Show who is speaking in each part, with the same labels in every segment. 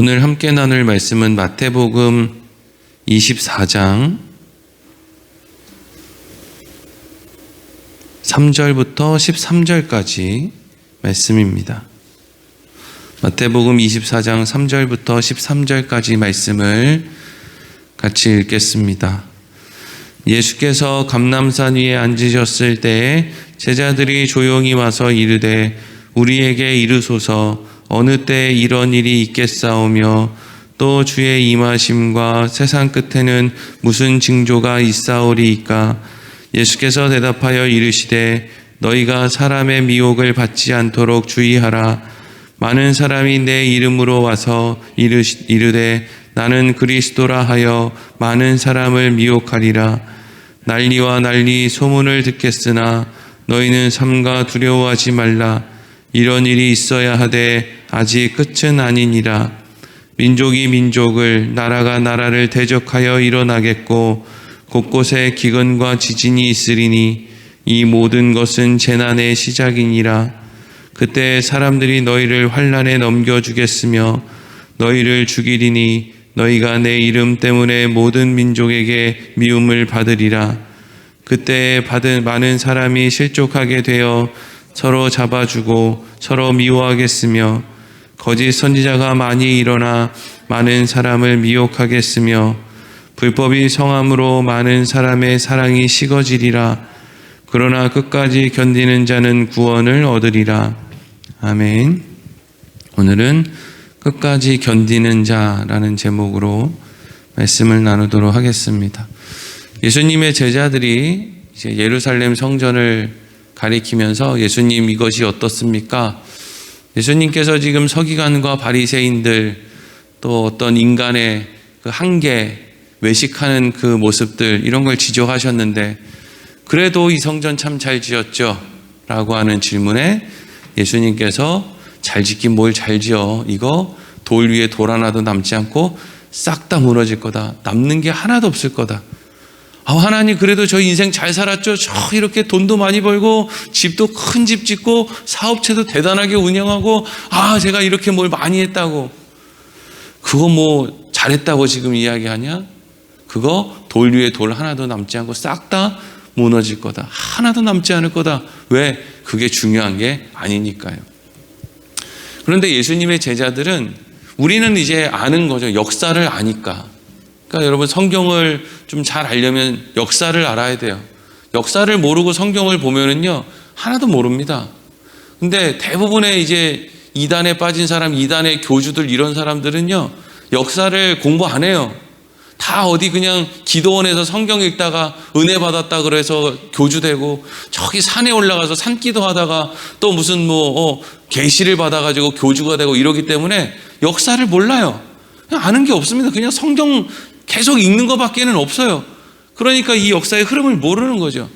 Speaker 1: 오늘 함께 나눌 말씀은 마태복음 24장 3절부터 13절까지 말씀입니다. 마태복음 24장 3절부터 13절까지 말씀을 같이 읽겠습니다. 예수께서 감람산 위에 앉으셨을 때에 제자들이 조용히 와서 이르되 우리에게 이르소서 어느 때 이런 일이 있겠사오며 또 주의 임하심과 세상 끝에는 무슨 징조가 있사오리이까. 예수께서 대답하여 이르시되 너희가 사람의 미혹을 받지 않도록 주의하라. 많은 사람이 내 이름으로 와서 이르되 나는 그리스도라 하여 많은 사람을 미혹하리라. 난리와 난리 소문을 듣겠으나 너희는 삼가 두려워하지 말라. 이런 일이 있어야 하되 아직 끝은 아니니라. 민족이 민족을, 나라가 나라를 대적하여 일어나겠고 곳곳에 기근과 지진이 있으리니 이 모든 것은 재난의 시작이니라. 그때 사람들이 너희를 환난에 넘겨주겠으며 너희를 죽이리니 너희가 내 이름 때문에 모든 민족에게 미움을 받으리라. 그때 많은 사람이 실족하게 되어 서로 잡아주고 서로 미워하겠으며 거짓 선지자가 많이 일어나 많은 사람을 미혹하겠으며 불법이 성함으로 많은 사람의 사랑이 식어지리라. 그러나 끝까지 견디는 자는 구원을 얻으리라. 아멘. 오늘은 끝까지 견디는 자라는 제목으로 말씀을 나누도록 하겠습니다. 예수님의 제자들이 이제 예루살렘 성전을 가리키면서 예수님 이것이 어떻습니까? 예수님께서 지금 서기관과 바리새인들 또 어떤 인간의 그 한계, 외식하는 그 모습들 이런 걸 지적하셨는데 그래도 이 성전 참 잘 지었죠? 라고 하는 질문에 예수님께서 잘 짓긴 뭘 잘 지어. 이거 돌 위에 돌 하나도 남지 않고 싹 다 무너질 거다. 남는 게 하나도 없을 거다. 하나님 그래도 저희 인생 잘 살았죠. 저 이렇게 돈도 많이 벌고 집도 큰 집 짓고 사업체도 대단하게 운영하고 제가 이렇게 뭘 많이 했다고. 그거 뭐 잘했다고 지금 이야기하냐? 그거 돌 위에 돌 하나도 남지 않고 싹 다 무너질 거다. 하나도 남지 않을 거다. 왜? 그게 중요한 게 아니니까요. 그런데 예수님의 제자들은 우리는 이제 아는 거죠. 역사를 아니까. 그러니까 여러분 성경을 좀 잘 알려면 역사를 알아야 돼요. 역사를 모르고 성경을 보면은요 하나도 모릅니다. 근데 대부분의 이제 이단에 빠진 사람, 이단의 교주들 이런 사람들은요 역사를 공부 안 해요. 다 어디 그냥 기도원에서 성경 읽다가 은혜 받았다 그래서 교주 되고 저기 산에 올라가서 산기도 하다가 또 무슨 계시를 받아가지고 교주가 되고 이러기 때문에 역사를 몰라요. 그냥 아는 게 없습니다. 그냥 성경 계속 읽는 것밖에는 없어요. 그러니까 이 역사의 흐름을 모르는 거죠.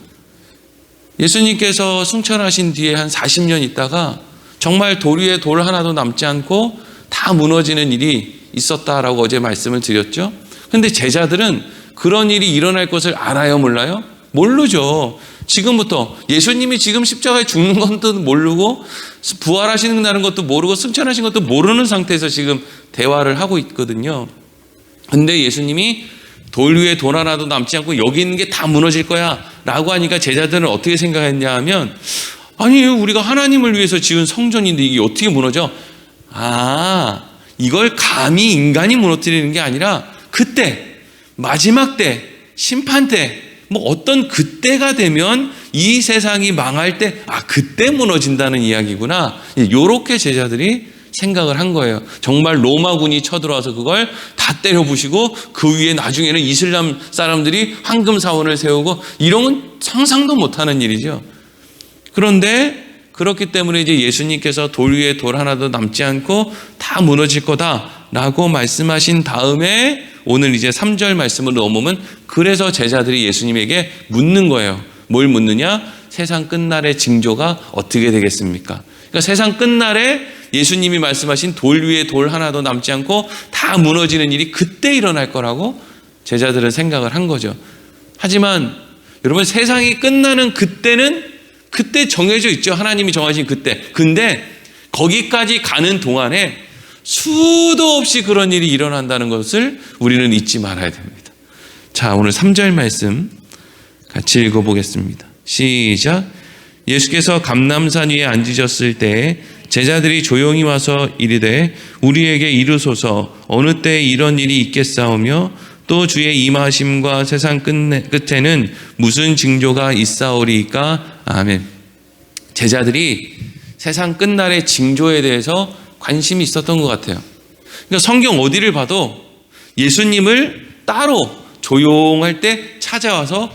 Speaker 1: 예수님께서 승천하신 뒤에 한 40년 있다가 정말 돌 위에 돌 하나도 남지 않고 다 무너지는 일이 있었다라고 어제 말씀을 드렸죠. 근데 제자들은 그런 일이 일어날 것을 알아요, 몰라요? 모르죠. 지금부터 예수님이 지금 십자가에 죽는 것도 모르고 부활하시는 것도 모르고 승천하신 것도 모르는 상태에서 지금 대화를 하고 있거든요. 근데 예수님이 돌 위에 돌 하나도 남지 않고 여기 있는 게 다 무너질 거야 라고 하니까 제자들은 어떻게 생각했냐 하면 아니 우리가 하나님을 위해서 지은 성전인데 이게 어떻게 무너져? 이걸 감히 인간이 무너뜨리는 게 아니라 그때 마지막 때 심판 때 어떤 그때가 되면 이 세상이 망할 때 그때 무너진다는 이야기구나. 이렇게 제자들이 생각을 한 거예요. 정말 로마군이 쳐들어와서 그걸 다 때려 부시고 그 위에 나중에는 이슬람 사람들이 황금 사원을 세우고 이런 건 상상도 못하는 일이죠. 그런데 그렇기 때문에 이제 예수님께서 돌 위에 돌 하나도 남지 않고 다 무너질 거다라고 말씀하신 다음에 오늘 이제 3절 말씀을 넘으면 그래서 제자들이 예수님에게 묻는 거예요. 뭘 묻느냐? 세상 끝날의 징조가 어떻게 되겠습니까? 그러니까 세상 끝날에 예수님이 말씀하신 돌 위에 돌 하나도 남지 않고 다 무너지는 일이 그때 일어날 거라고 제자들은 생각을 한 거죠. 하지만 여러분 세상이 끝나는 그때는 그때 정해져 있죠. 하나님이 정하신 그때. 근데 거기까지 가는 동안에 수도 없이 그런 일이 일어난다는 것을 우리는 잊지 말아야 됩니다. 자, 오늘 3절 말씀 같이 읽어보겠습니다. 시작. 예수께서 감람산 위에 앉으셨을 때 제자들이 조용히 와서 이르되 우리에게 이르소서 어느 때에 이런 일이 있겠사오며 또 주의 임하심과 세상 끝에는 무슨 징조가 있사오리이까. 아멘. 제자들이 세상 끝날의 징조에 대해서 관심이 있었던 것 같아요. 그러니까 성경 어디를 봐도 예수님을 따로 조용할 때 찾아와서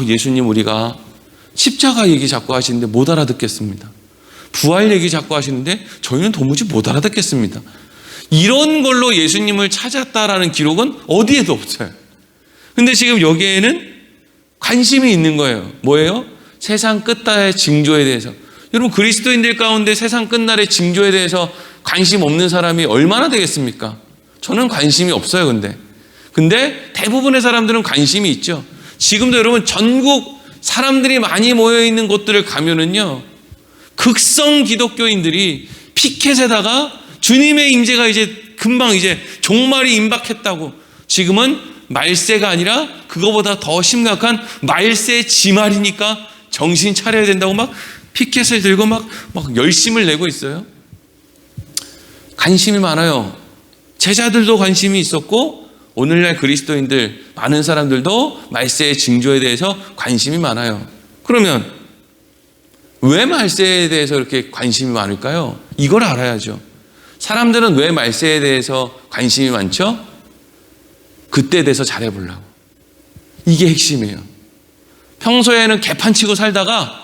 Speaker 1: 예수님 우리가 십자가 얘기 자꾸 하시는데 못 알아듣겠습니다. 부활 얘기 자꾸 하시는데 저희는 도무지 못 알아듣겠습니다. 이런 걸로 예수님을 찾았다라는 기록은 어디에도 없어요. 근데 지금 여기에는 관심이 있는 거예요. 뭐예요? 세상 끝날의 징조에 대해서. 여러분, 그리스도인들 가운데 세상 끝날의 징조에 대해서 관심 없는 사람이 얼마나 되겠습니까? 저는 관심이 없어요. 근데 대부분의 사람들은 관심이 있죠. 지금도 여러분 전국 사람들이 많이 모여있는 곳들을 가면은요, 극성 기독교인들이 피켓에다가 주님의 임재가 이제 금방 이제 종말이 임박했다고, 지금은 말세가 아니라 그거보다 더 심각한 말세 지말이니까 정신 차려야 된다고 막 피켓을 들고 막 열심을 내고 있어요. 관심이 많아요. 제자들도 관심이 있었고 오늘날 그리스도인들 많은 사람들도 말세의 징조에 대해서 관심이 많아요. 그러면 왜 말세에 대해서 이렇게 관심이 많을까요? 이걸 알아야죠. 사람들은 왜 말세에 대해서 관심이 많죠? 그때에 대해서 잘해보려고. 이게 핵심이에요. 평소에는 개판치고 살다가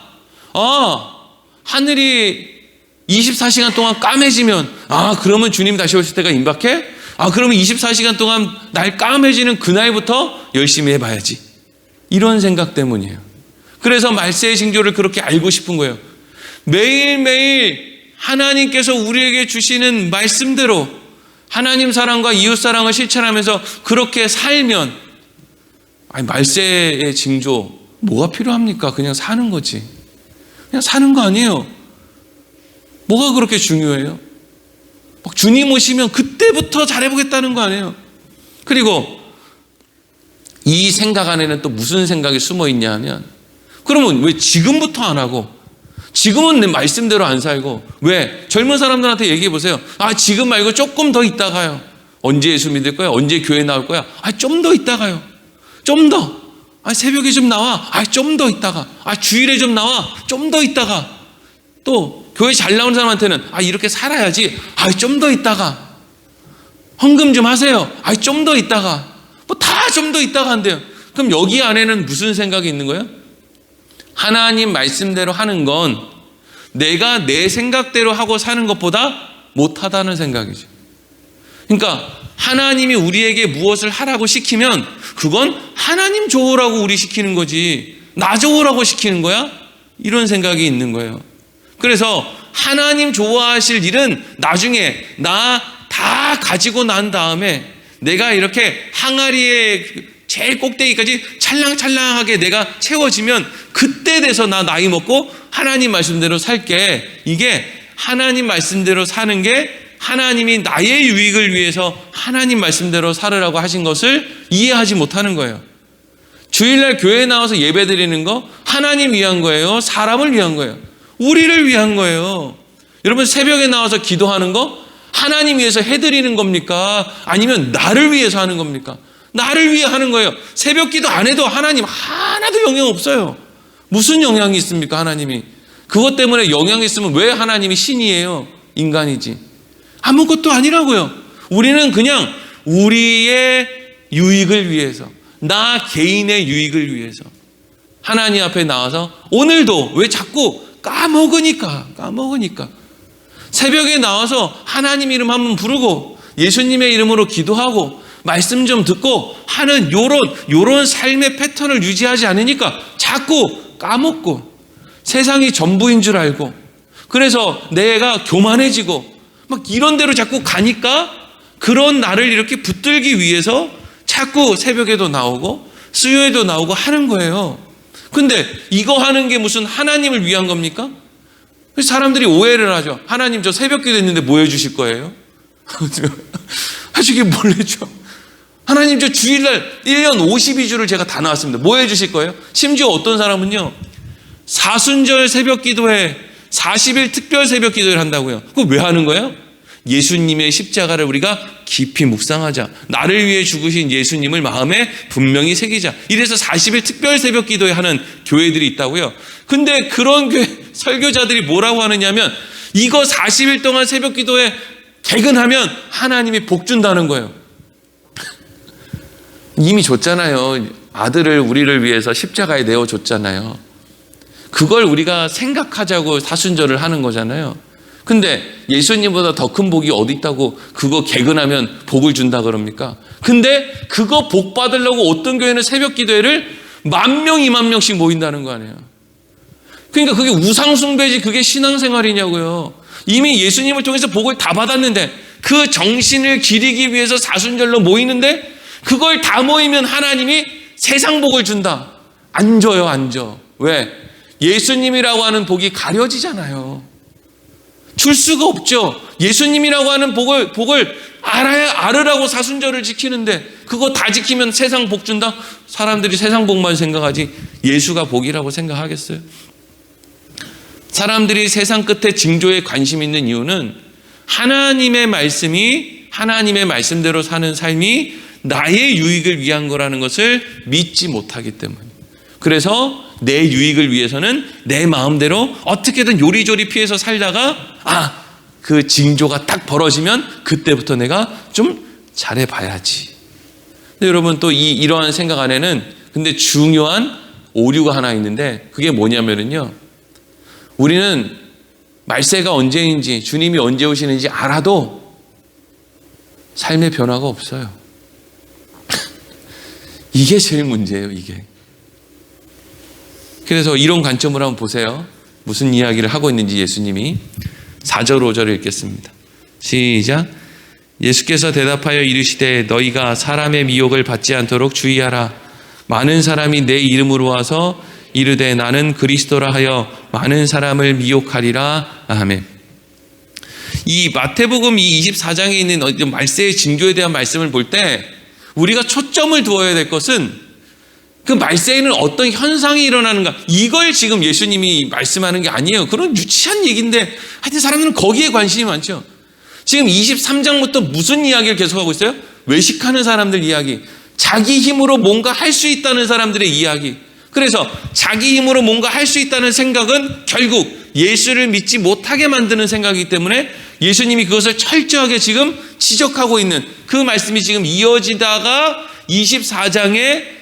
Speaker 1: 하늘이 24시간 동안 까매지면 그러면 주님 다시 오실 때가 임박해? 그러면 24시간 동안 날 까매지는 그날부터 열심히 해봐야지. 이런 생각 때문이에요. 그래서 말세의 징조를 그렇게 알고 싶은 거예요. 매일매일 하나님께서 우리에게 주시는 말씀대로 하나님 사랑과 이웃 사랑을 실천하면서 그렇게 살면 말세의 징조 뭐가 필요합니까? 그냥 사는 거지. 그냥 사는 거 아니에요. 뭐가 그렇게 중요해요? 막 주님 오시면 그때부터 잘해보겠다는 거 아니에요. 그리고 이 생각 안에는 또 무슨 생각이 숨어 있냐 하면, 그러면 왜 지금부터 안 하고 지금은 내 말씀대로 안 살고, 왜 젊은 사람들한테 얘기해 보세요. 지금 말고 조금 더 있다가요. 언제 예수 믿을 거야? 언제 교회 나올 거야? 좀 더 있다가요. 좀 더. 새벽에 좀 나와. 좀 더 있다가. 주일에 좀 나와. 좀 더 있다가. 또 교회 잘 나오는 사람한테는 이렇게 살아야지. 좀 더 있다가. 헌금 좀 하세요. 좀 더 있다가. 다 좀 더 있다가 한대요. 그럼 여기 안에는 무슨 생각이 있는 거예요? 하나님 말씀대로 하는 건 내가 내 생각대로 하고 사는 것보다 못하다는 생각이죠. 그러니까 하나님이 우리에게 무엇을 하라고 시키면 그건 하나님 좋으라고 우리 시키는 거지, 나 좋으라고 시키는 거야? 이런 생각이 있는 거예요. 그래서 하나님 좋아하실 일은 나중에 나 다 가지고 난 다음에 내가 이렇게 항아리에 제일 꼭대기까지 찰랑찰랑하게 내가 채워지면 그때 돼서 나 나이 먹고 하나님 말씀대로 살게. 이게 하나님 말씀대로 사는 게 하나님이 나의 유익을 위해서 하나님 말씀대로 살으라고 하신 것을 이해하지 못하는 거예요. 주일날 교회에 나와서 예배 드리는 거 하나님 위한 거예요? 사람을 위한 거예요? 우리를 위한 거예요. 여러분, 새벽에 나와서 기도하는 거 하나님 위해서 해드리는 겁니까? 아니면 나를 위해서 하는 겁니까? 나를 위해 하는 거예요. 새벽 기도 안 해도 하나님 하나도 영향 없어요. 무슨 영향이 있습니까? 하나님이. 그것 때문에 영향이 있으면 왜 하나님이 신이에요? 인간이지. 아무것도 아니라고요. 우리는 그냥 우리의 유익을 위해서, 나 개인의 유익을 위해서 하나님 앞에 나와서, 오늘도 왜 자꾸 까먹으니까 새벽에 나와서 하나님 이름 한번 부르고 예수님의 이름으로 기도하고 말씀 좀 듣고 하는 요런 삶의 패턴을 유지하지 않으니까 자꾸 까먹고 세상이 전부인 줄 알고, 그래서 내가 교만해지고 막 이런 데로 자꾸 가니까 그런 나를 이렇게 붙들기 위해서 자꾸 새벽에도 나오고 수요에도 나오고 하는 거예요. 근데 이거 하는 게 무슨 하나님을 위한 겁니까? 사람들이 오해를 하죠. 하나님 저 새벽 기도 했는데 뭐 해주실 거예요? 하시기 뭘 해줘? 하나님 저 주일날 1년 52주를 제가 다 나왔습니다. 뭐 해주실 거예요? 심지어 어떤 사람은요, 사순절 새벽 기도회 40일 특별 새벽 기도를 한다고요. 그거 왜 하는 거예요? 예수님의 십자가를 우리가 깊이 묵상하자. 나를 위해 죽으신 예수님을 마음에 분명히 새기자. 이래서 40일 특별 새벽 기도회 하는 교회들이 있다고요. 근데 그런 교회 설교자들이 뭐라고 하느냐면 이거 40일 동안 새벽 기도회 개근하면 하나님이 복 준다는 거예요. 이미 줬잖아요. 아들을 우리를 위해서 십자가에 내어줬잖아요. 그걸 우리가 생각하자고 사순절을 하는 거잖아요. 근데 예수님보다 더 큰 복이 어디 있다고 그거 개근하면 복을 준다 그럽니까? 근데 그거 복 받으려고 어떤 교회는 새벽 기도회를 10,000명, 20,000명씩 모인다는 거 아니에요. 그러니까 그게 우상숭배지 그게 신앙생활이냐고요. 이미 예수님을 통해서 복을 다 받았는데 그 정신을 기리기 위해서 사순절로 모이는데 그걸 다 모이면 하나님이 세상 복을 준다. 안 줘요, 안 줘. 왜? 예수님이라고 하는 복이 가려지잖아요. 줄 수가 없죠. 예수님이라고 하는 복을 알으라고 사순절을 지키는데 그거 다 지키면 세상 복 준다? 사람들이 세상 복만 생각하지 예수가 복이라고 생각하겠어요? 사람들이 세상 끝에 징조에 관심 있는 이유는 하나님의 말씀이 하나님의 말씀대로 사는 삶이 나의 유익을 위한 거라는 것을 믿지 못하기 때문에. 그래서 내 유익을 위해서는 내 마음대로 어떻게든 요리조리 피해서 살다가 그 징조가 딱 벌어지면 그때부터 내가 좀 잘해봐야지. 근데 여러분 또 이러한 생각 안에는 근데 중요한 오류가 하나 있는데 그게 뭐냐면요, 우리는 말세가 언제인지 주님이 언제 오시는지 알아도 삶의 변화가 없어요. 이게 제일 문제예요, 이게. 그래서 이런 관점으로 한번 보세요. 무슨 이야기를 하고 있는지 예수님이 4절 5절을 읽겠습니다. 시작. 예수께서 대답하여 이르시되 너희가 사람의 미혹을 받지 않도록 주의하라. 많은 사람이 내 이름으로 와서 이르되 나는 그리스도라 하여 많은 사람을 미혹하리라. 아멘. 이 마태복음 이 24장에 있는 말세의 징조에 대한 말씀을 볼 때 우리가 초점을 두어야 될 것은 그 말세에는 어떤 현상이 일어나는가, 이걸 지금 예수님이 말씀하는 게 아니에요. 그런 유치한 얘기인데 하여튼 사람들은 거기에 관심이 많죠. 지금 23장부터 무슨 이야기를 계속하고 있어요? 외식하는 사람들 이야기, 자기 힘으로 뭔가 할 수 있다는 사람들의 이야기. 그래서 자기 힘으로 뭔가 할 수 있다는 생각은 결국 예수를 믿지 못하게 만드는 생각이기 때문에 예수님이 그것을 철저하게 지금 지적하고 있는 그 말씀이 지금 이어지다가 24장에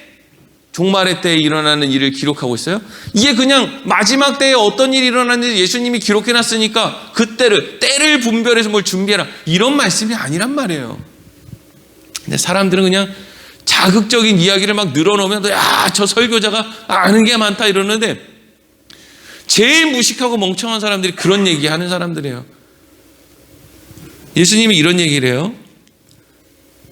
Speaker 1: 종말의 때에 일어나는 일을 기록하고 있어요. 이게 그냥 마지막 때에 어떤 일이 일어났는지 예수님이 기록해놨으니까 그때를 때를 분별해서 뭘 준비해라 이런 말씀이 아니란 말이에요. 근데 사람들은 그냥 자극적인 이야기를 막 늘어놓으면 야, 저 설교자가 아는 게 많다 이러는데 제일 무식하고 멍청한 사람들이 그런 얘기하는 사람들이에요. 예수님이 이런 얘기를 해요.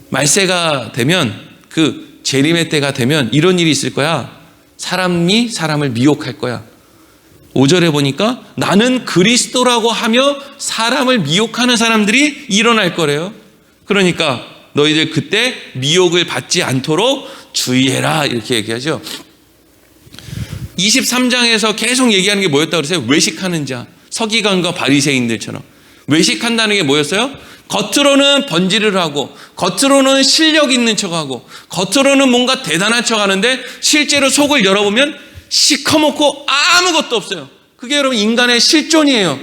Speaker 1: 말세가 되면 그 재림의 때가 되면 이런 일이 있을 거야. 사람이 사람을 미혹할 거야. 5절에 보니까 나는 그리스도라고 하며 사람을 미혹하는 사람들이 일어날 거래요. 그러니까 너희들 그때 미혹을 받지 않도록 주의해라 이렇게 얘기하죠. 23장에서 계속 얘기하는 게 뭐였다고 그러세요? 외식하는 자, 서기관과 바리새인들처럼. 외식한다는 게 뭐였어요? 겉으로는 번지를 하고 겉으로는 실력 있는 척하고 겉으로는 뭔가 대단한 척하는데 실제로 속을 열어보면 시커멓고 아무것도 없어요. 그게 여러분 인간의 실존이에요.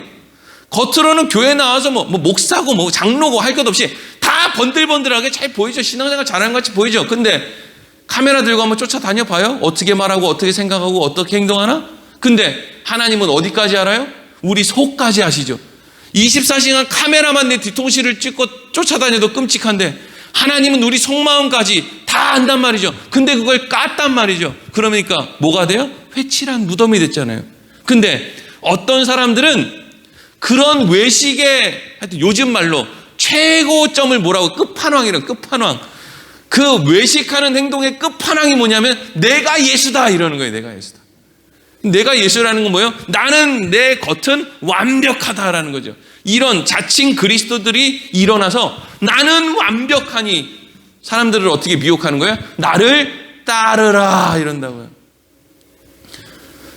Speaker 1: 겉으로는 교회 나와서 뭐 목사고 뭐 장로고 할 것 없이 다 번들번들하게 잘 보이죠. 신앙생활 잘하는 것 같이 보이죠. 근데 카메라 들고 한번 쫓아다녀 봐요. 어떻게 말하고 어떻게 생각하고 어떻게 행동하나? 근데 하나님은 어디까지 알아요? 우리 속까지 아시죠. 24시간 카메라만 내 뒤통수를 찍고 쫓아다녀도 끔찍한데 하나님은 우리 속마음까지 다 안단 말이죠. 근데 그걸 깠단 말이죠. 그러니까 뭐가 돼요? 회칠한 무덤이 됐잖아요. 근데 어떤 사람들은 그런 외식의 하여튼 요즘 말로 최고점을 뭐라고 끝판왕이라고. 끝판왕. 그 외식하는 행동의 끝판왕이 뭐냐면 내가 예수다 이러는 거예요. 내가 예수다. 내가 예수라는 건 뭐예요? 나는 내 겉은 완벽하다라는 거죠. 이런 자칭 그리스도들이 일어나서 나는 완벽하니 사람들을 어떻게 미혹하는 거예요? 나를 따르라 이런다고요.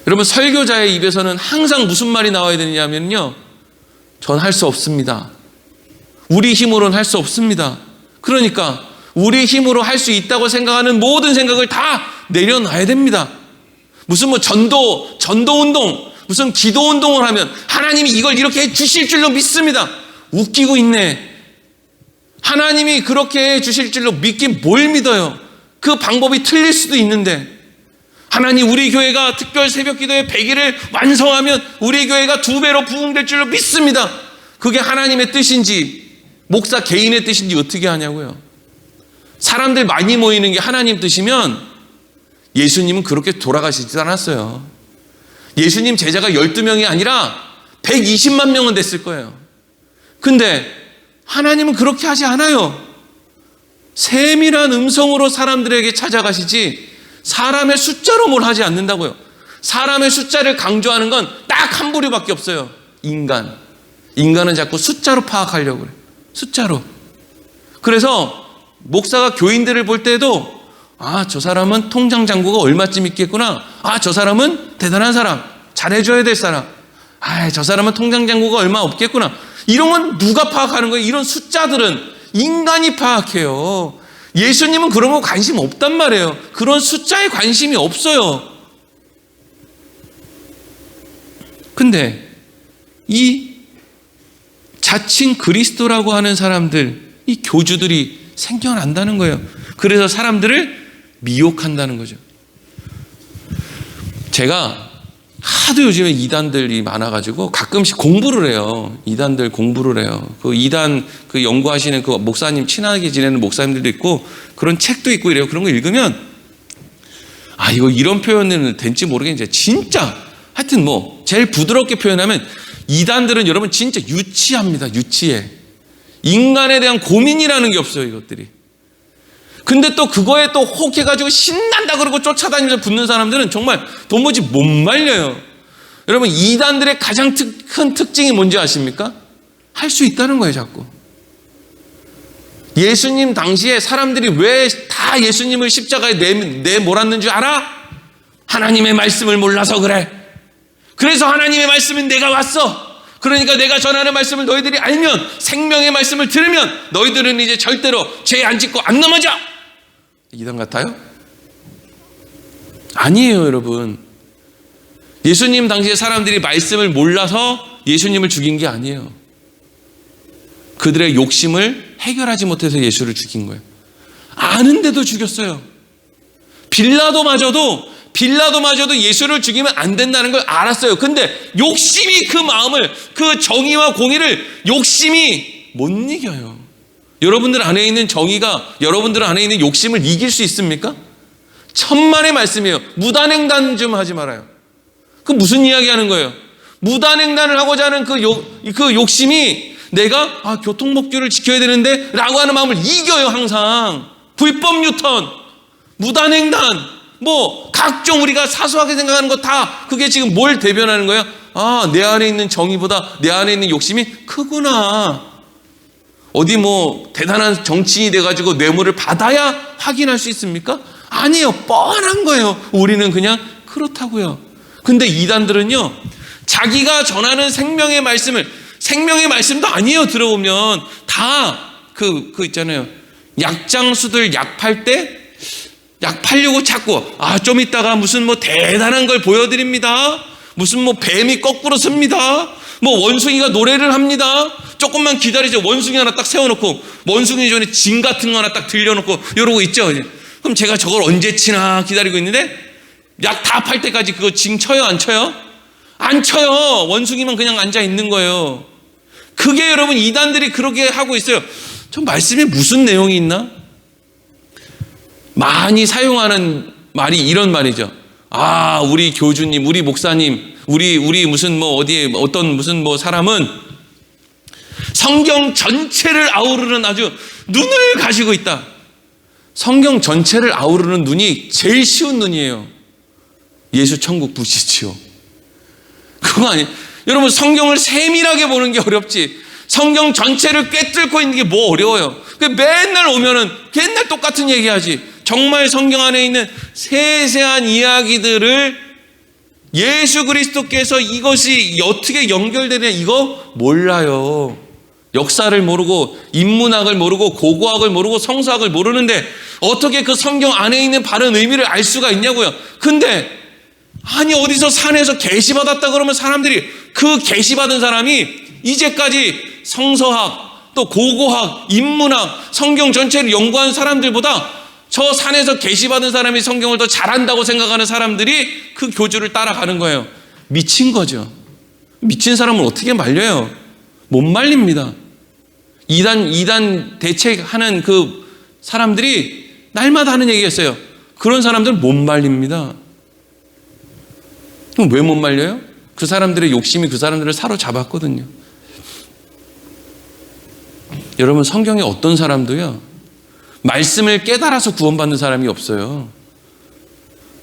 Speaker 1: 여러분, 설교자의 입에서는 항상 무슨 말이 나와야 되냐면요, 전 할 수 없습니다. 우리 힘으로는 할 수 없습니다. 그러니까 우리 힘으로 할 수 있다고 생각하는 모든 생각을 다 내려놔야 됩니다. 무슨 뭐 전도 운동, 무슨 기도 운동을 하면 하나님이 이걸 이렇게 해 주실 줄로 믿습니다. 웃기고 있네. 하나님이 그렇게 해 주실 줄로 믿긴 뭘 믿어요? 그 방법이 틀릴 수도 있는데, 하나님 우리 교회가 특별 새벽 기도의 100일을 완성하면 우리 교회가 2배로 부흥될 줄로 믿습니다. 그게 하나님의 뜻인지 목사 개인의 뜻인지 어떻게 하냐고요. 사람들 많이 모이는 게 하나님 뜻이면 예수님은 그렇게 돌아가시지 않았어요. 예수님 제자가 12명이 아니라 120만 명은 됐을 거예요. 근데 하나님은 그렇게 하지 않아요. 세밀한 음성으로 사람들에게 찾아가시지 사람의 숫자로 뭘 하지 않는다고요. 사람의 숫자를 강조하는 건 딱 한 부류밖에 없어요. 인간은 자꾸 숫자로 파악하려고 그래요. 숫자로. 그래서 목사가 교인들을 볼 때도 저 사람은 통장 잔고가 얼마쯤 있겠구나. 저 사람은 대단한 사람, 잘해줘야 될 사람. 저 사람은 통장 잔고가 얼마 없겠구나. 이런 건 누가 파악하는 거예요? 이런 숫자들은 인간이 파악해요. 예수님은 그런 거 관심 없단 말이에요. 그런 숫자에 관심이 없어요. 근데 이 자칭 그리스도라고 하는 사람들, 이 교주들이 생겨난다는 거예요. 그래서 사람들을 미혹한다는 거죠. 제가 하도 요즘에 이단들이 많아가지고 가끔씩 공부를 해요. 이단들 공부를 해요. 그 이단 그 연구하시는 그 목사님, 친하게 지내는 목사님들도 있고 그런 책도 있고 이래요. 그런 거 읽으면 이거 이런 표현은 된지 모르겠는데 진짜 하여튼 뭐 제일 부드럽게 표현하면 이단들은 여러분 진짜 유치합니다. 유치해. 인간에 대한 고민이라는 게 없어요, 이것들이. 근데 또 그거에 또 혹해가지고 신난다 그러고 쫓아다니면서 붙는 사람들은 정말 도무지 못 말려요. 여러분, 이단들의 가장 큰 특징이 뭔지 아십니까? 할 수 있다는 거예요, 자꾸. 예수님 당시에 사람들이 왜 다 예수님을 십자가에 내몰았는 줄 알아? 하나님의 말씀을 몰라서 그래. 그래서 하나님의 말씀은 내가 왔어. 그러니까 내가 전하는 말씀을 너희들이 알면, 생명의 말씀을 들으면 너희들은 이제 절대로 죄 안 짓고 안 넘어져. 이단 같아요? 아니에요, 여러분. 예수님 당시에 사람들이 말씀을 몰라서 예수님을 죽인 게 아니에요. 그들의 욕심을 해결하지 못해서 예수를 죽인 거예요. 아는데도 죽였어요. 빌라도마저도 예수를 죽이면 안 된다는 걸 알았어요. 근데 욕심이 그 마음을, 그 정의와 공의를 욕심이 못 이겨요. 여러분들 안에 있는 정의가 여러분들 안에 있는 욕심을 이길 수 있습니까? 천만의 말씀이에요. 무단횡단 좀 하지 말아요. 그 무슨 이야기 하는 거예요? 무단횡단을 하고자 하는 그 욕심이 내가 교통법규를 지켜야 되는데 라고 하는 마음을 이겨요. 항상 불법 유턴, 무단횡단, 뭐 각종 우리가 사소하게 생각하는 거 다 그게 지금 뭘 대변하는 거예요? 내 안에 있는 정의보다 내 안에 있는 욕심이 크구나. 어디 뭐 대단한 정치인이 돼가지고 뇌물을 받아야 확인할 수 있습니까? 아니에요. 뻔한 거예요. 우리는 그냥 그렇다고요. 근데 이단들은요, 자기가 전하는 생명의 말씀도 아니에요. 들어보면 다 그 있잖아요. 약장수들 약 팔 때 약 팔려고 자꾸 좀 있다가 무슨 뭐 대단한 걸 보여드립니다. 무슨 뭐 뱀이 거꾸로 섭니다. 뭐 원숭이가 노래를 합니다. 조금만 기다리죠. 원숭이 하나 딱 세워놓고 원숭이 전에 징 같은 거 하나 딱 들려놓고 이러고 있죠. 그럼 제가 저걸 언제 치나 기다리고 있는데 약 다 팔 때까지 그거 징 쳐요? 안 쳐요? 안 쳐요. 원숭이만 그냥 앉아 있는 거예요. 그게 여러분 이단들이 그렇게 하고 있어요. 저 말씀에 무슨 내용이 있나? 많이 사용하는 말이 이런 말이죠. 우리 교주님, 우리 목사님, 우리 무슨 뭐 어디에 어떤 무슨 뭐 사람은 성경 전체를 아우르는 아주 눈을 가지고 있다. 성경 전체를 아우르는 눈이 제일 쉬운 눈이에요. 예수 천국 부시지요. 그거 아니에요. 여러분, 성경을 세밀하게 보는 게 어렵지 성경 전체를 꿰뚫고 있는 게 뭐 어려워요. 맨날 오면은 맨날 똑같은 얘기하지. 정말 성경 안에 있는 세세한 이야기들을 예수 그리스도께서 이것이 어떻게 연결되냐 이거 몰라요. 역사를 모르고 인문학을 모르고 고고학을 모르고 성서학을 모르는데 어떻게 그 성경 안에 있는 바른 의미를 알 수가 있냐고요. 근데 아니 어디서 산에서 계시받았다 그러면 사람들이 그 계시받은 사람이 이제까지 성서학 또 고고학 인문학 성경 전체를 연구한 사람들보다 저 산에서 계시받은 사람이 성경을 더 잘한다고 생각하는 사람들이 그 교주를 따라가는 거예요. 미친 거죠. 미친 사람을 어떻게 말려요? 못 말립니다. 이단 대책하는 그 사람들이 날마다 하는 얘기였어요. 그런 사람들은 못 말립니다. 그럼 왜 못 말려요? 그 사람들의 욕심이 그 사람들을 사로잡았거든요. 여러분, 성경에 어떤 사람도요 말씀을 깨달아서 구원받는 사람이 없어요.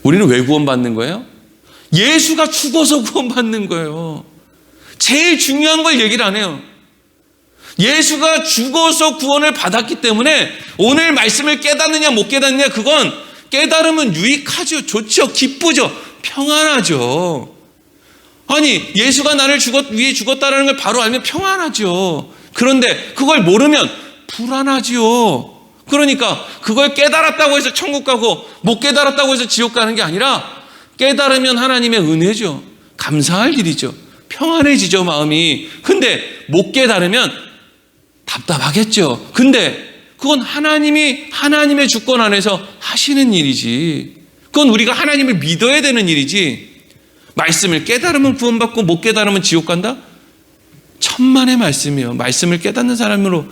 Speaker 1: 우리는 왜 구원받는 거예요? 예수가 죽어서 구원받는 거예요. 제일 중요한 걸 얘기를 안 해요. 예수가 죽어서 구원을 받았기 때문에 오늘 말씀을 깨닫느냐 못 깨닫느냐 그건 깨달으면 유익하죠. 좋죠. 기쁘죠. 평안하죠. 아니 예수가 나를 위해 죽었다는 걸 바로 알면 평안하죠. 그런데 그걸 모르면 불안하지요. 그러니까 그걸 깨달았다고 해서 천국 가고 못 깨달았다고 해서 지옥 가는 게 아니라 깨달으면 하나님의 은혜죠. 감사할 일이죠. 평안해지죠 마음이. 근데 못 깨달으면 답답하겠죠. 근데 그건 하나님의 주권 안에서 하시는 일이지. 그건 우리가 하나님을 믿어야 되는 일이지. 말씀을 깨달으면 구원받고 못 깨달으면 지옥 간다? 천만의 말씀이요. 말씀을 깨닫는 사람으로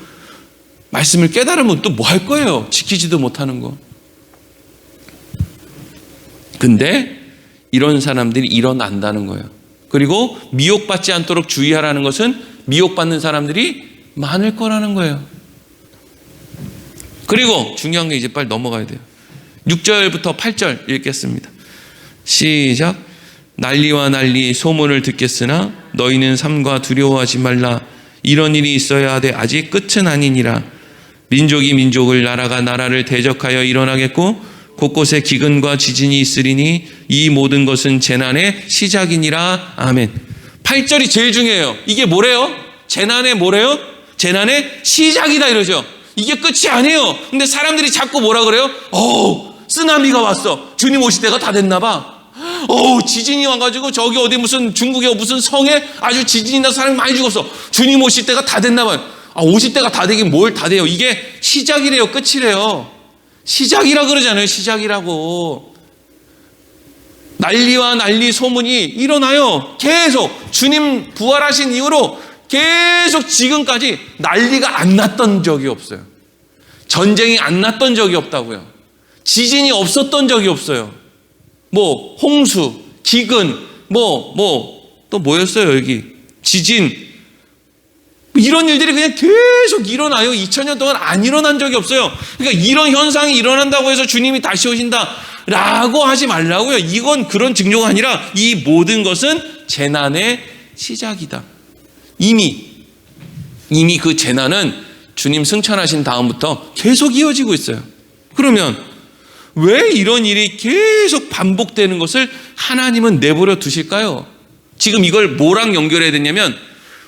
Speaker 1: 말씀을 깨달으면 또 뭐 할 거예요? 지키지도 못하는 거. 근데 이런 사람들이 일어난다는 거예요. 그리고 미혹받지 않도록 주의하라는 것은 미혹받는 사람들이 많을 거라는 거예요. 그리고 중요한 게 이제 빨리 넘어가야 돼요. 6절부터 8절 읽겠습니다. 시작. 난리와 난리 소문을 듣겠으나 너희는 삼가 두려워하지 말라. 이런 일이 있어야 하되 아직 끝은 아니니라. 민족이 민족을 나라가 나라를 대적하여 일어나겠고 곳곳에 기근과 지진이 있으리니 이 모든 것은 재난의 시작이니라. 아멘. 8절이 제일 중요해요. 이게 뭐래요? 재난의 뭐래요? 재난의 시작이다 이러죠. 이게 끝이 아니에요. 근데 사람들이 자꾸 뭐라 그래요? 쓰나미가 왔어. 주님 오실 때가 다 됐나 봐. 지진이 와가지고 저기 어디 무슨 중국의 무슨 성에 아주 지진이 나서 사람이 많이 죽었어. 주님 오실 때가 다 됐나 봐요. 오실 때가 다 되긴 뭘 다 돼요. 이게 시작이래요. 끝이래요. 시작이라 그러잖아요. 시작이라고. 난리와 난리 소문이 일어나요. 계속 주님 부활하신 이후로 계속 지금까지 난리가 안 났던 적이 없어요. 전쟁이 안 났던 적이 없다고요. 지진이 없었던 적이 없어요. 뭐 홍수, 기근, 또 뭐였어요 여기? 지진. 이런 일들이 그냥 계속 일어나요. 2000년 동안 안 일어난 적이 없어요. 그러니까 이런 현상이 일어난다고 해서 주님이 다시 오신다라고 하지 말라고요. 이건 그런 징조가 아니라 이 모든 것은 재난의 시작이다. 이미 그 재난은 주님 승천하신 다음부터 계속 이어지고 있어요. 그러면 왜 이런 일이 계속 반복되는 것을 하나님은 내버려 두실까요? 지금 이걸 뭐랑 연결해야 되냐면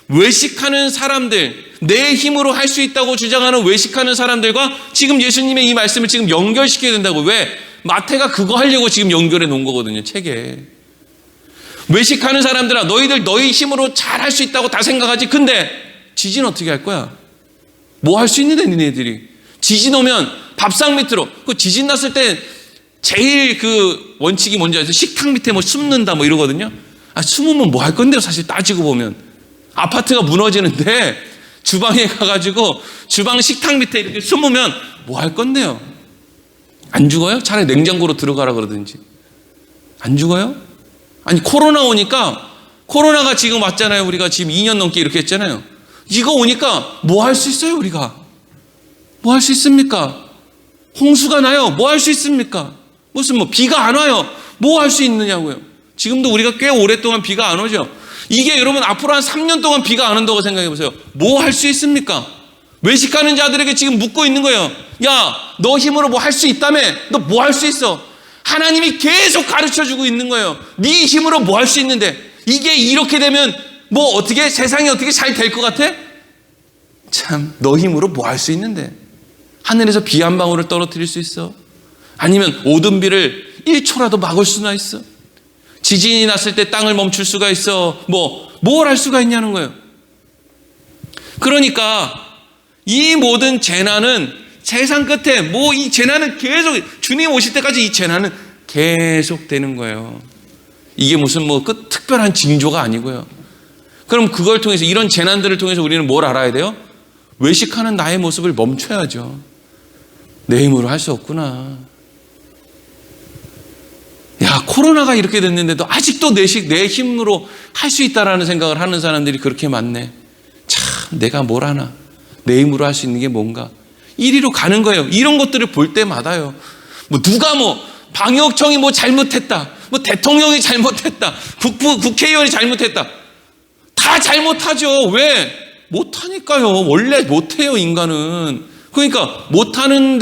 Speaker 1: 외식하는 사람들, 내 힘으로 할 수 있다고 주장하는 외식하는 사람들과 지금 예수님의 이 말씀을 지금 연결시켜야 된다고. 왜? 마태가 그거 하려고 지금 연결해 놓은 거거든요, 책에. 외식하는 사람들아, 너희들 너희 힘으로 잘 할 수 있다고 다 생각하지. 근데 지진 어떻게 할 거야? 뭐 할 수 있는데 니네들이. 지진 오면 밥상 밑으로. 그 지진 났을 때 제일 그 원칙이 뭔지 아세요? 식탁 밑에 뭐 숨는다 뭐 이러거든요. 숨으면 뭐 할 건데요, 사실 따지고 보면. 아파트가 무너지는데 주방에 가가지고 주방 식탁 밑에 이렇게 숨으면 뭐 할 건데요? 안 죽어요? 차라리 냉장고로 들어가라 그러든지. 안 죽어요? 아니 코로나 오니까, 코로나가 지금 왔잖아요. 우리가 지금 2년 넘게 이렇게 했잖아요. 이거 오니까 뭐 할 수 있어요 우리가? 뭐 할 수 있습니까? 홍수가 나요. 뭐 할 수 있습니까? 무슨 비가 안 와요. 뭐 할 수 있느냐고요. 지금도 우리가 꽤 오랫동안 비가 안 오죠. 이게 여러분 앞으로 한 3년 동안 비가 안 온다고 생각해 보세요. 뭐 할 수 있습니까? 외식하는 자들에게 지금 묻고 있는 거예요. 야, 너 힘으로 뭐 할 수 있다며? 너 뭐 할 수 있어? 하나님이 계속 가르쳐주고 있는 거예요. 네 힘으로 뭐 할 수 있는데, 이게 이렇게 되면 뭐 어떻게 세상이 어떻게 잘 될 것 같아? 참, 너 힘으로 뭐 할 수 있는데? 하늘에서 비 한 방울을 떨어뜨릴 수 있어? 아니면 오든 비를 1초라도 막을 수나 있어? 지진이 났을 때 땅을 멈출 수가 있어? 뭘 할 수가 있냐는 거예요. 그러니까 이 모든 재난은 세상 끝에 이 재난은 계속 주님 오실 때까지 이 재난은 계속 되는 거예요. 이게 무슨 특별한 징조가 아니고요. 그럼 그걸 통해서, 이런 재난들을 통해서 우리는 뭘 알아야 돼요? 외식하는 나의 모습을 멈춰야죠. 내 힘으로 할 수 없구나. 야, 코로나가 이렇게 됐는데도 아직도 내 힘으로 할 수 있다라는 생각을 하는 사람들이 그렇게 많네. 참, 내가 뭘 하나? 내 힘으로 할 수 있는 게 뭔가? 이리로 가는 거예요. 이런 것들을 볼 때마다요. 누가 방역청이 잘못했다. 대통령이 잘못했다. 국회의원이 잘못했다. 다 잘못하죠. 왜? 못하니까요. 원래 못해요, 인간은. 그러니까 못하는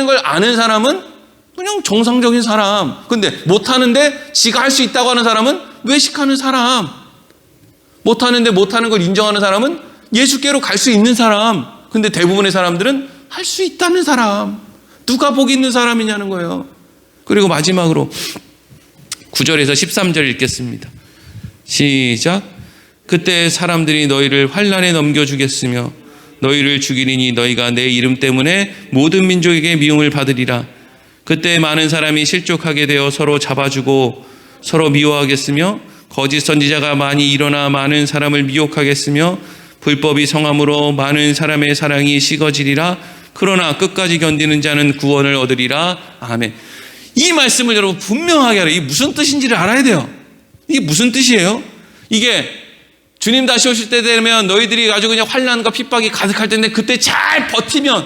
Speaker 1: 걸 아는 사람은 그냥 정상적인 사람. 근데 못하는데 지가 할 수 있다고 하는 사람은 외식하는 사람. 못하는데 못하는 걸 인정하는 사람은 예수께로 갈 수 있는 사람. 근데 대부분의 사람들은 할 수 있다는 사람. 누가 복 있는 사람이냐는 거예요. 그리고 마지막으로 9절에서 13절 읽겠습니다. 시작. 그때 사람들이 너희를 환난에 넘겨주겠으며 너희를 죽이리니 너희가 내 이름 때문에 모든 민족에게 미움을 받으리라. 그때 많은 사람이 실족하게 되어 서로 잡아주고 서로 미워하겠으며 거짓 선지자가 많이 일어나 많은 사람을 미혹하겠으며 불법이 성함으로 많은 사람의 사랑이 식어지리라. 그러나 끝까지 견디는 자는 구원을 얻으리라. 아멘. 이 말씀을 여러분 분명하게 알아요. 이게 무슨 뜻인지를 알아야 돼요. 이게 무슨 뜻이에요? 이게 주님 다시 오실 때 되면 너희들이 아주 그냥 환난과 핍박이 가득할 텐데 그때 잘 버티면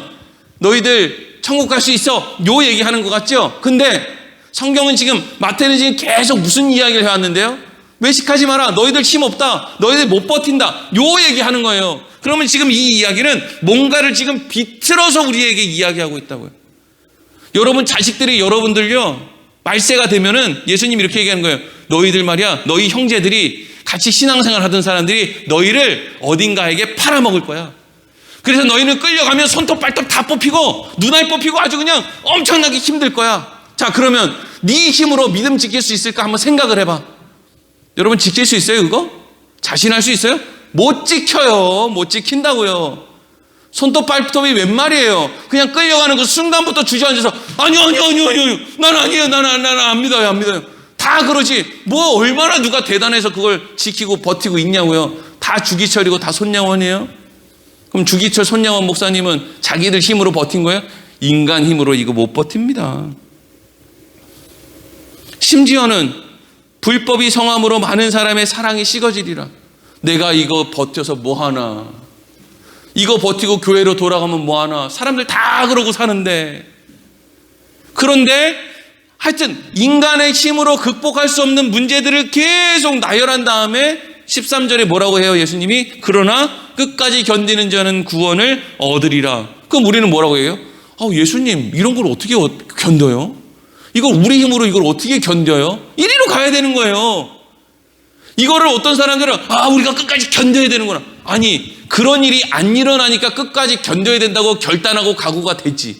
Speaker 1: 너희들 천국 갈 수 있어. 요 얘기하는 것 같죠? 근데 성경은 지금, 마태는 지금 계속 무슨 이야기를 해왔는데요? 외식하지 마라. 너희들 힘 없다. 너희들 못 버틴다. 요 얘기하는 거예요. 그러면 지금 이 이야기는 뭔가를 지금 비틀어서 우리에게 이야기하고 있다고요. 여러분 자식들이 여러분들요 말세가 되면은 예수님이 이렇게 얘기하는 거예요. 너희들 말이야, 너희 형제들이 같이 신앙생활 하던 사람들이 너희를 어딘가에게 팔아먹을 거야. 그래서 너희는 끌려가면 손톱 발톱 다 뽑히고 눈알 뽑히고 아주 그냥 엄청나게 힘들 거야. 자, 그러면 네 힘으로 믿음 지킬 수 있을까 한번 생각을 해봐. 여러분 지킬 수 있어요 그거? 자신할 수 있어요? 못 지켜요. 못 지킨다고요. 손톱 발톱이 웬 말이에요. 그냥 끌려가는 그 순간부터 주저앉아서 아니요 난 아니에요. 난 안 믿어요. 안 믿어요. 다 그러지. 얼마나 누가 대단해서 그걸 지키고 버티고 있냐고요. 다 주기철이고 다 손양원이에요. 그럼 주기철 손양원 목사님은 자기들 힘으로 버틴 거예요? 인간 힘으로 이거 못 버팁니다. 심지어는 불법이 성함으로 많은 사람의 사랑이 식어지리라. 내가 이거 버텨서 뭐하나. 이거 버티고 교회로 돌아가면 뭐하나. 사람들 다 그러고 사는데. 그런데 하여튼 인간의 힘으로 극복할 수 없는 문제들을 계속 나열한 다음에 13절에 뭐라고 해요 예수님이? 그러나 끝까지 견디는 자는 구원을 얻으리라. 그럼 우리는 뭐라고 해요? 예수님 이런 걸 어떻게 견뎌요? 이걸 우리 힘으로 이걸 어떻게 견뎌요? 이리로 가야 되는 거예요. 이거를 어떤 사람들은 우리가 끝까지 견뎌야 되는구나. 아니, 그런 일이 안 일어나니까 끝까지 견뎌야 된다고 결단하고 각오가 됐지.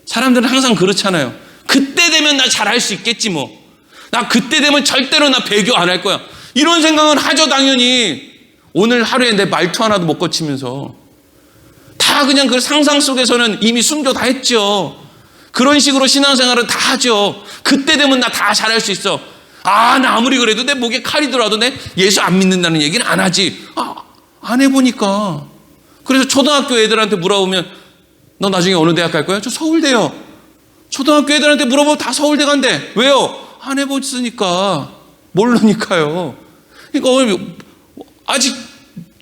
Speaker 1: 사람들은 항상 그렇잖아요. 그때 되면 나 잘할 수 있겠지 뭐. 나 그때 되면 절대로 나 배교 안 할 거야. 이런 생각은 하죠 당연히. 오늘 하루에 내 말투 하나도 못 고치면서. 다 그냥 그 상상 속에서는 이미 순교 다 했죠. 그런 식으로 신앙생활은 다 하죠. 그때 되면 나 다 잘할 수 있어. 나 아무리 그래도 내 목에 칼이 들어와도 내 예수 안 믿는다는 얘기는 안 하지. 안 해보니까. 그래서 초등학교 애들한테 물어보면 너 나중에 어느 대학 갈 거야? 저 서울대요. 초등학교 애들한테 물어보면 다 서울대 간대. 왜요? 안 해봤으니까. 모르니까요. 그러니까 아직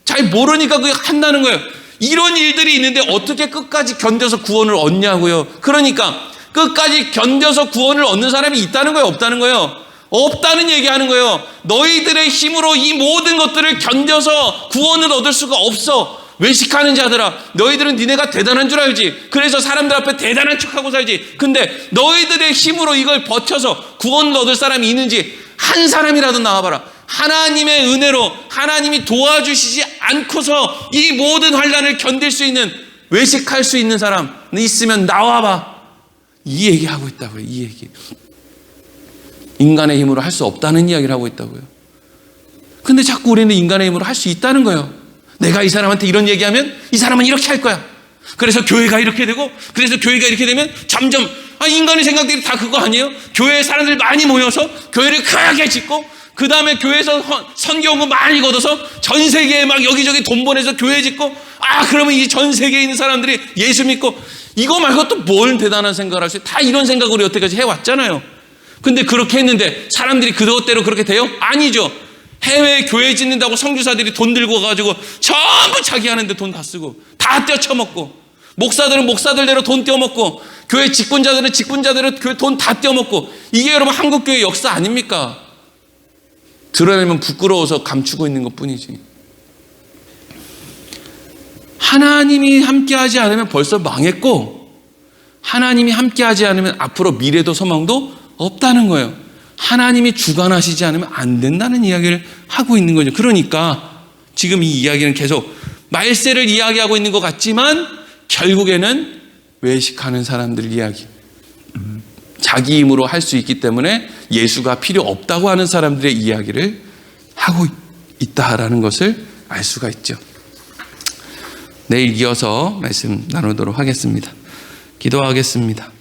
Speaker 1: 잘 모르니까 그게 한다는 거예요. 이런 일들이 있는데 어떻게 끝까지 견뎌서 구원을 얻냐고요. 그러니까 끝까지 견뎌서 구원을 얻는 사람이 있다는 거예요? 없다는 거예요? 없다는 얘기하는 거예요. 너희들의 힘으로 이 모든 것들을 견뎌서 구원을 얻을 수가 없어. 외식하는 자들아, 너희들은 니네가 대단한 줄 알지. 그래서 사람들 앞에 대단한 척하고 살지. 근데 너희들의 힘으로 이걸 버텨서 구원을 얻을 사람이 있는지 한 사람이라도 나와봐라. 하나님의 은혜로 하나님이 도와주시지 않고서 이 모든 환난을 견딜 수 있는, 외식할 수 있는 사람 있으면 나와봐. 이 얘기하고 있다고요. 이 얘기. 인간의 힘으로 할 수 없다는 이야기를 하고 있다고요. 근데 자꾸 우리는 인간의 힘으로 할 수 있다는 거예요. 내가 이 사람한테 이런 얘기하면 이 사람은 이렇게 할 거야. 그래서 교회가 이렇게 되고, 그래서 교회가 이렇게 되면 점점, 인간의 생각들이 다 그거 아니에요? 교회에 사람들 많이 모여서 교회를 크게 짓고, 그 다음에 교회에서 선교원금 많이 걷어서 전 세계에 막 여기저기 돈 보내서 교회 짓고, 그러면 이 전 세계에 있는 사람들이 예수 믿고, 이거 말고 또 뭘 대단한 생각을 할 수 있어요? 다 이런 생각으로 여태까지 해왔잖아요. 근데 그렇게 했는데 사람들이 그것대로 그렇게 돼요? 아니죠. 해외에 교회 짓는다고 선교사들이 돈 들고 가가지고 전부 자기 하는데 돈 다 쓰고 다 떼어쳐먹고, 목사들은 목사들대로 돈 떼어먹고, 교회 직분자들은 직분자대로 교회 돈 다 떼어먹고, 이게 여러분 한국교회 역사 아닙니까? 드러내면 부끄러워서 감추고 있는 것뿐이지. 하나님이 함께하지 않으면 벌써 망했고, 하나님이 함께하지 않으면 앞으로 미래도 소망도 없다는 거예요. 하나님이 주관하시지 않으면 안 된다는 이야기를 하고 있는 거죠. 그러니까 지금 이 이야기는 계속 말세를 이야기하고 있는 것 같지만 결국에는 외식하는 사람들 이야기, 자기 힘으로 할 수 있기 때문에 예수가 필요 없다고 하는 사람들의 이야기를 하고 있다라는 것을 알 수가 있죠. 내일 이어서 말씀 나누도록 하겠습니다. 기도하겠습니다.